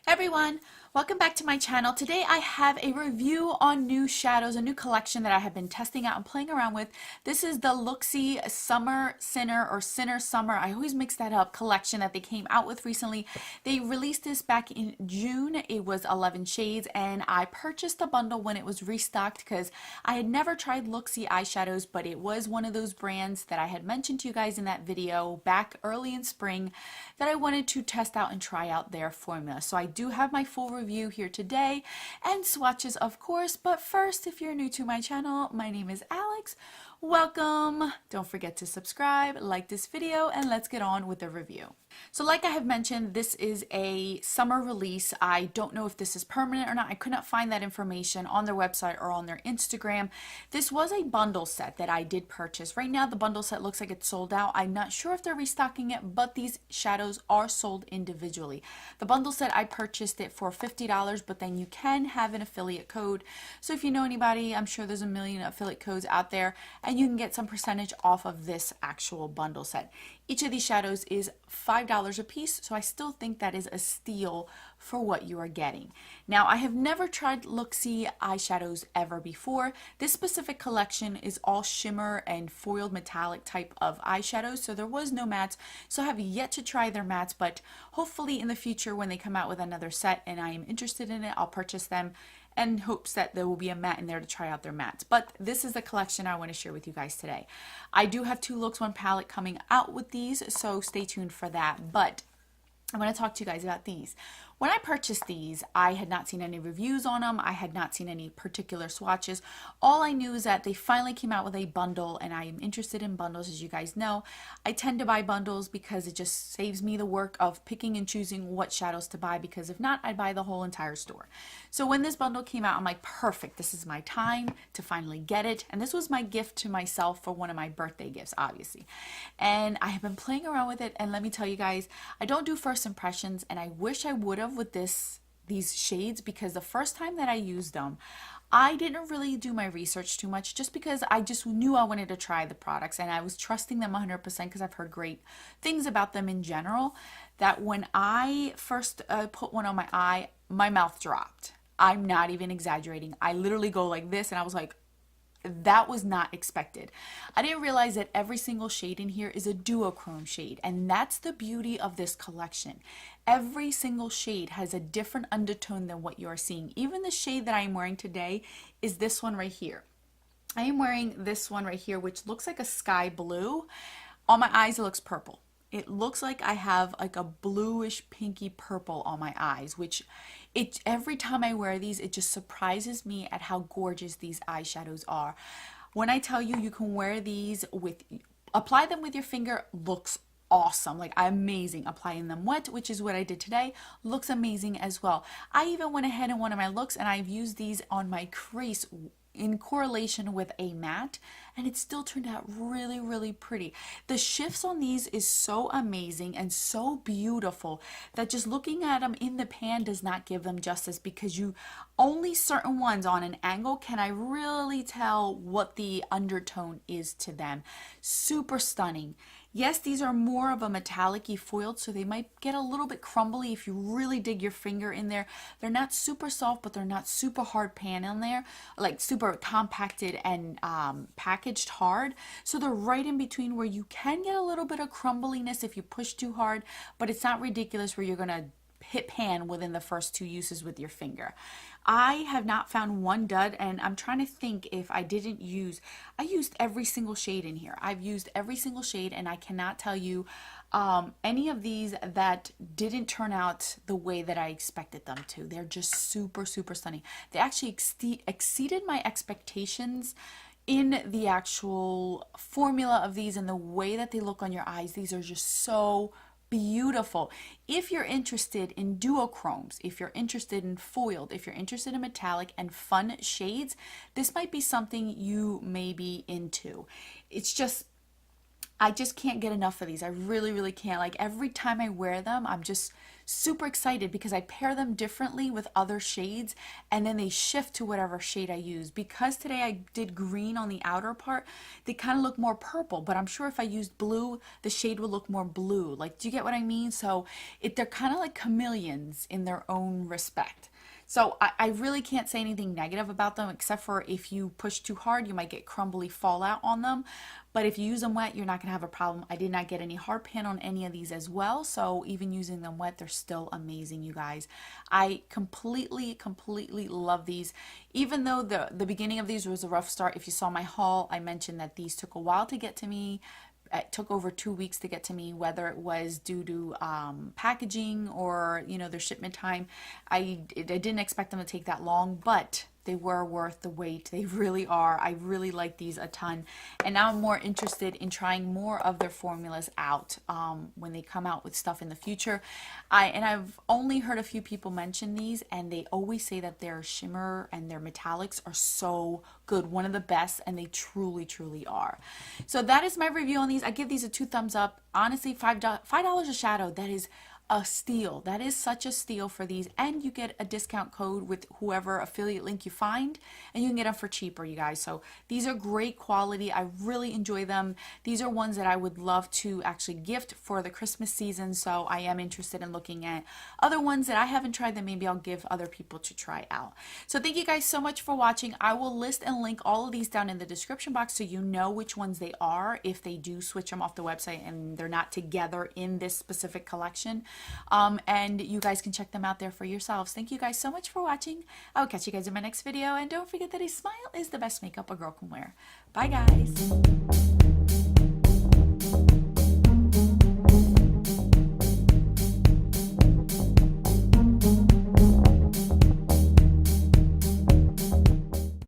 Hey everyone, welcome back to my channel. Today I have a review on new shadows, a new collection that I have been testing out and playing around with. This is the Looxi Summer Sinner or Sinner Summer, I always mix that up, collection that they came out with recently. They released this back in June. It was 11 shades and I purchased the bundle when it was restocked because I had never tried Looxi eyeshadows, but it was one of those brands that I had mentioned to you guys in that video back early in spring that I wanted to test out and try out their formula. So I do have my full review here today and swatches of course, but first, if you're new to my channel, my name is Alex. Welcome. Don't forget to subscribe, like this video, and let's get on with the review. So like I have mentioned, this is a summer release. I don't know if this is permanent or not. I could not find that information on their website or on their Instagram. This was a bundle set that I did purchase. Right now the bundle set looks like it's sold out. I'm not sure if they're restocking it, but these shadows are sold individually. The bundle set, I purchased it for $50, but then you can have an affiliate code. So if you know anybody, I'm sure there's a million affiliate codes out there, and you can get some percentage off of this actual bundle set. Each of these shadows is $5 a piece, so I still think that is a steal for what you are getting. Now, I have never tried Looxi eyeshadows ever before. This specific collection is all shimmer and foiled metallic type of eyeshadows, so there was no mattes, so I have yet to try their mattes, but hopefully in the future when they come out with another set and I am interested in it, I'll purchase them and hopes that there will be a matte in there to try out their mattes. But this is the collection I want to share with you guys today. I do have two looks, one palette coming out with these, so stay tuned for that. But I want to talk to you guys about these. When I purchased these, I had not seen any reviews on them. I had not seen any particular swatches. All I knew is that they finally came out with a bundle, and I am interested in bundles, as you guys know. I tend to buy bundles because it just saves me the work of picking and choosing what shadows to buy, because if not, I'd buy the whole entire store. So when this bundle came out, I'm like, perfect, this is my time to finally get it. And this was my gift to myself for one of my birthday gifts, obviously. And I have been playing around with it, and let me tell you guys, I don't do first impressions, and I wish I would have with these shades, because the first time that I used them, I didn't really do my research too much, just because I just knew I wanted to try the products and I was trusting them 100% because I've heard great things about them in general, that when I first put one on my eye, my mouth dropped. I'm not even exaggerating. I literally go like this, and I was like, that was not expected. I didn't realize that every single shade in here is a duochrome shade, and that's the beauty of this collection. Every single shade has a different undertone than what you're seeing. Even the shade that I'm wearing today is this one right here. I am wearing this one right here, which looks like a sky blue. On my eyes, it looks purple. It looks like I have like a bluish pinky purple on my eyes, which every time I wear these, it just surprises me at how gorgeous these eyeshadows are. When I tell you, you can wear these apply them with your finger, looks awesome, like amazing. Applying them wet, which is what I did today, looks amazing as well. I even went ahead in one of my looks and I've used these on my crease in correlation with a matte, and it still turned out really, really pretty. The shifts on these is so amazing and so beautiful that just looking at them in the pan does not give them justice, because you only certain ones on an angle can I really tell what the undertone is to them. Super stunning. Yes, these are more of a metallic-y foiled, so they might get a little bit crumbly if you really dig your finger in there. They're not super soft, but they're not super hard pan in there, like super compacted and packaged hard. So they're right in between where you can get a little bit of crumbliness if you push too hard, but it's not ridiculous where you're going to hit pan within the first two uses with your finger. I have not found one dud, and I'm trying to think if I used every single shade in here. I've used every single shade, and I cannot tell you any of these that didn't turn out the way that I expected them to. They're just super, super stunning. They actually exceeded my expectations in the actual formula of these and the way that they look on your eyes. These are just so beautiful. If you're interested in duochromes, if you're interested in foiled, if you're interested in metallic and fun shades, this might be something you may be into. It's just, I just can't get enough of these. I really, really can't. Like every time I wear them, I'm just super excited because I pair them differently with other shades and then they shift to whatever shade I use. Because today I did green on the outer part, they kind of look more purple, but I'm sure if I used blue, the shade would look more blue. Like, do you get what I mean? So they're kind of like chameleons in their own respect. So I really can't say anything negative about them, except for if you push too hard, you might get crumbly fallout on them. But if you use them wet, you're not gonna have a problem. I did not get any hard pan on any of these as well. So even using them wet, they're still amazing, you guys. I completely love these. Even though the beginning of these was a rough start, if you saw my haul, I mentioned that these took a while to get to me. It took over 2 weeks to get to me, whether it was due to packaging or, you know, their shipment time. I didn't expect them to take that long, but they were worth the wait. They really are. I really like these a ton. And now I'm more interested in trying more of their formulas out when they come out with stuff in the future. I've only heard a few people mention these, and they always say that their shimmer and their metallics are so good, one of the best, and they truly are. So that is my review on these. I give these a 2 thumbs up. Honestly, $5 a shadow, that is a steal. That is such a steal for these, and you get a discount code with whoever affiliate link you find, and you can get them for cheaper, you guys. So these are great quality. I really enjoy them. These are ones that I would love to actually gift for the Christmas season, so I am interested in looking at other ones that I haven't tried that maybe I'll give other people to try out. So thank you guys so much for watching. I will list and link all of these down in the description box so you know which ones they are if they do switch them off the website and they're not together in this specific collection. And you guys can check them out there for yourselves. Thank you guys so much for watching. I will catch you guys in my next video, and don't forget that a smile is the best makeup a girl can wear. Bye guys.